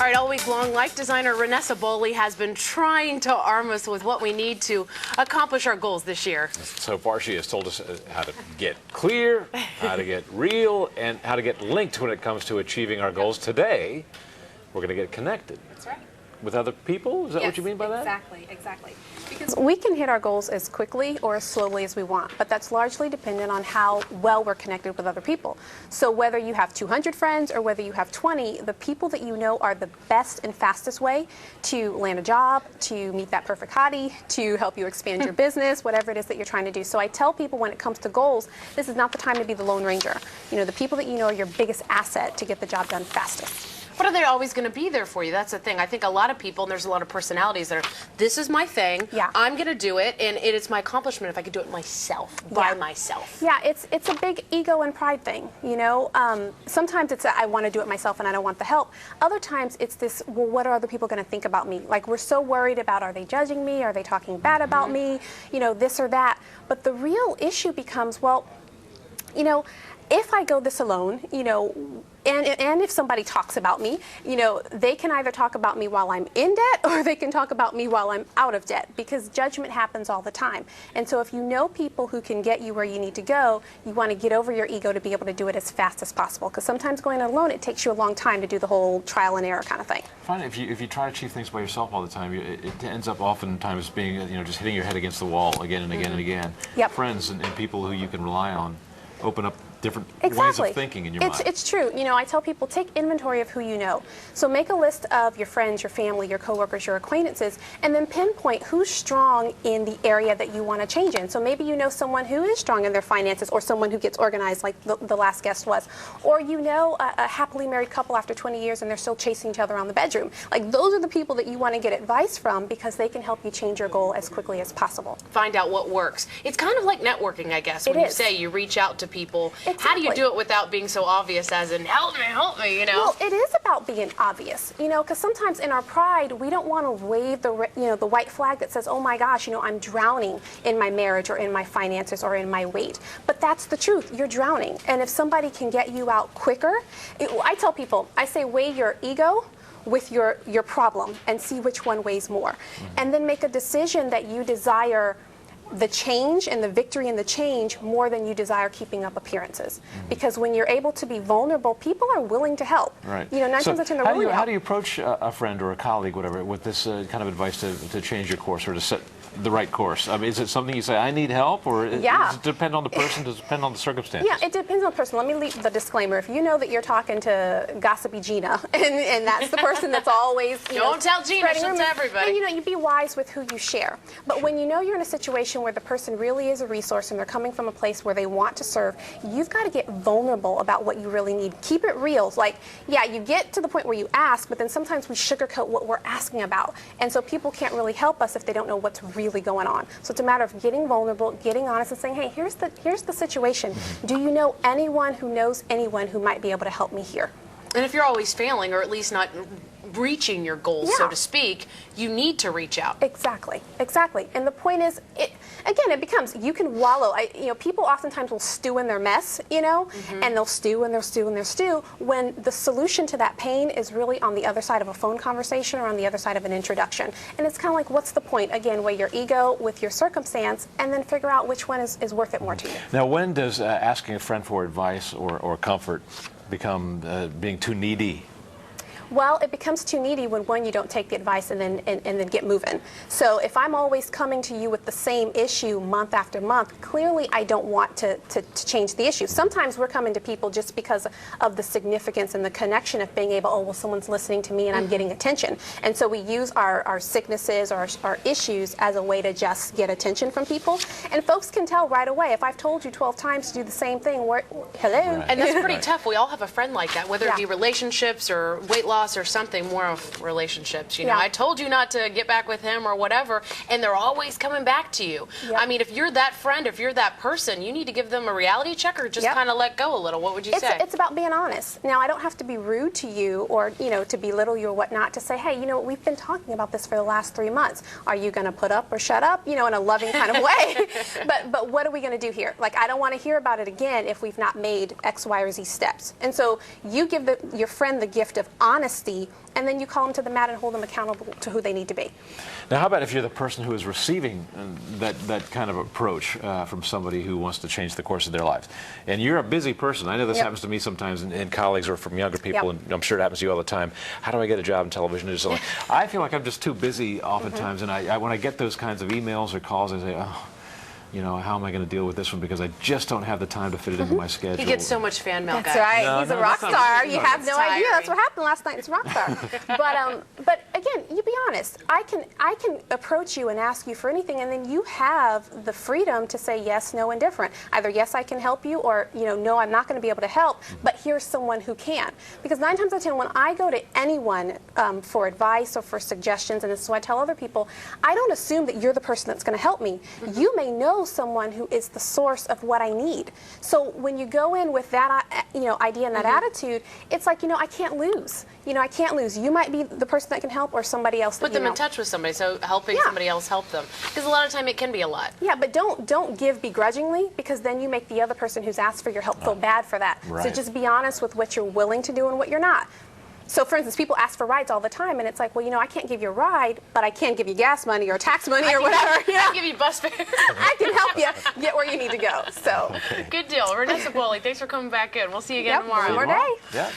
All right, all week long, life designer Renessa Boley has been trying to arm us with what we need to accomplish our goals this year. So far, she has told us how to get clear, how to get real, and how to get linked when it comes to achieving our goals. Today, we're going to get connected. That's right. With other people? Is that what you mean by that? Exactly. Because we can hit our goals as quickly or as slowly as we want, but that's largely dependent on how well we're connected with other people. So whether you have 200 friends or whether you have 20, the people that you know are the best and fastest way to land a job, to meet that perfect hottie, to help you expand your business, whatever it is that you're trying to do. So I tell people when it comes to goals, this is not the time to be the Lone Ranger. You know, the people that you know are your biggest asset to get the job done fastest. But are they always going to be there for you? That's the thing. I think a lot of people, and there's a lot of personalities that are, this is my thing, I'm going to do it, and it's my accomplishment if I could do it myself, by myself. Yeah, it's a big ego and pride thing, you know. Sometimes it's I want to do it myself and I don't want the help. Other times it's this, well, what are other people going to think about me? Like, we're so worried about, are they judging me? Are they talking bad about me? You know, this or that. But the real issue becomes, well, you know, if I go this alone, you know, and if somebody talks about me, you know, they can either talk about me while I'm in debt or they can talk about me while I'm out of debt, because judgment happens all the time. And so if you know people who can get you where you need to go, you want to get over your ego to be able to do it as fast as possible, because sometimes going alone, it takes you a long time to do the whole trial and error kind of thing. Fine. If you try to achieve things by yourself all the time, it ends up oftentimes being, you know, just hitting your head against the wall again and again and again. Yep. Friends and people who you can rely on open up different Exactly. ways of thinking in your mind. It's true. You know, I tell people, take inventory of who you know. So make a list of your friends, your family, your coworkers, your acquaintances, and then pinpoint who's strong in the area that you want to change in. So maybe you know someone who is strong in their finances, or someone who gets organized like the last guest was. Or you know a happily married couple after 20 years and they're still chasing each other around the bedroom. Like, those are the people that you want to get advice from, because they can help you change your goal as quickly as possible. Find out what works. It's kind of like networking, I guess, when you say you reach out to people. Exactly. How do you do it without being so obvious as in, help me, you know? Well, it is about being obvious, you know, because sometimes in our pride, we don't want to wave the, you know, the white flag that says, oh my gosh, you know, I'm drowning in my marriage or in my finances or in my weight. But that's the truth. You're drowning. And if somebody can get you out quicker, I tell people, I say, weigh your ego with your problem and see which one weighs more. And then make a decision that you desire the change and the victory in the change more than you desire keeping up appearances. Because when you're able to be vulnerable, people are willing to help. Right. You know, 9 times out of 10 they're willing to help. How do you approach a friend or a colleague, whatever, with this kind of advice to change your course or to set the right course? I mean, is it something you say, I need help, or does it depend on the person, does it depend on the circumstances? Yeah, it depends on the person. Let me leave the disclaimer. If you know that you're talking to gossipy Gina, and that's the person that's always, don't tell Gina, she'll tell everybody. And, you know, you be wise with who you share. But when you know you're in a situation where the person really is a resource and they're coming from a place where they want to serve, you've got to get vulnerable about what you really need. Keep it real. Like, yeah, you get to the point where you ask, but then sometimes we sugarcoat what we're asking about. And so people can't really help us if they don't know what's really going on. So it's a matter of getting vulnerable, getting honest, and saying, hey, here's the situation. Do you know anyone who knows anyone who might be able to help me here? And if you're always failing, or at least not reaching your goals, so to speak, you need to reach out. Exactly. And the point is, it becomes, you can wallow. You know, people oftentimes will stew in their mess, you know, and they'll stew and they'll stew and they'll stew, when the solution to that pain is really on the other side of a phone conversation or on the other side of an introduction. And it's kind of like, what's the point? Again, weigh your ego with your circumstance and then figure out which one is worth it more to you. Now, when does asking a friend for advice or comfort become being too needy? Well, it becomes too needy when, one, you don't take the advice and then get moving. So if I'm always coming to you with the same issue month after month, clearly I don't want to change the issue. Sometimes we're coming to people just because of the significance and the connection of being able, oh, well, someone's listening to me and I'm getting attention. And so we use our sicknesses or our issues as a way to just get attention from people. And folks can tell right away. If I've told you 12 times to do the same thing, hello. Right. And that's pretty tough. We all have a friend like that, whether it be relationships or weight loss or something, more of relationships. You know, I told you not to get back with him or whatever, and they're always coming back to you. I mean, if you're that friend, if you're that person, you need to give them a reality check or just kind of let go a little. What would you say? It's about being honest. Now, I don't have to be rude to you or, you know, to belittle you or whatnot, to say, hey, you know, we've been talking about this for the last 3 months. Are you going to put up or shut up, you know, in a loving kind of way? But what are we going to do here? Like, I don't want to hear about it again if we've not made X, Y, or Z steps. And so you give your friend the gift of honesty honesty, and then you call them to the mat and hold them accountable to who they need to be. Now, how about if you're the person who is receiving that kind of approach from somebody who wants to change the course of their lives? And you're a busy person. I know this happens to me sometimes in colleagues or from younger people, and I'm sure it happens to you all the time. How do I get a job in television? I feel like I'm just too busy oftentimes, and when I get those kinds of emails or calls, I say, oh, you know, how am I going to deal with this one? Because I just don't have the time to fit it into my schedule. He gets so much fan mail, That's guys. right. No, He's a rock star. You have no idea. That's what tiring. happened last night. It's rock star. But again, you be honest. I can approach you and ask you for anything, and then you have the freedom to say yes, no, and different. Either yes, I can help you, or no, I'm not going to be able to help. But here's someone who can. Because 9 times out of 10, when I go to anyone for advice or for suggestions, and this is what I tell other people, I don't assume that you're the person that's going to help me. You may know someone who is the source of what I need. So when you go in with that idea and that attitude, it's like, I can't lose. I can't lose. You might be the person that can help, or somebody else. Put them in touch with somebody, so helping somebody else help them. Because a lot of time it can be a lot. Yeah, but don't give begrudgingly, because then you make the other person who's asked for your help feel bad for that. Right. So just be honest with what you're willing to do and what you're not. So, for instance, people ask for rides all the time, and it's like, well, I can't give you a ride, but I can give you gas money or tax money or whatever. I can give you bus fare. I can help you get where you need to go. So, Good deal. Renessa Boley, thanks for coming back in. We'll see you again tomorrow. One more day. Yeah.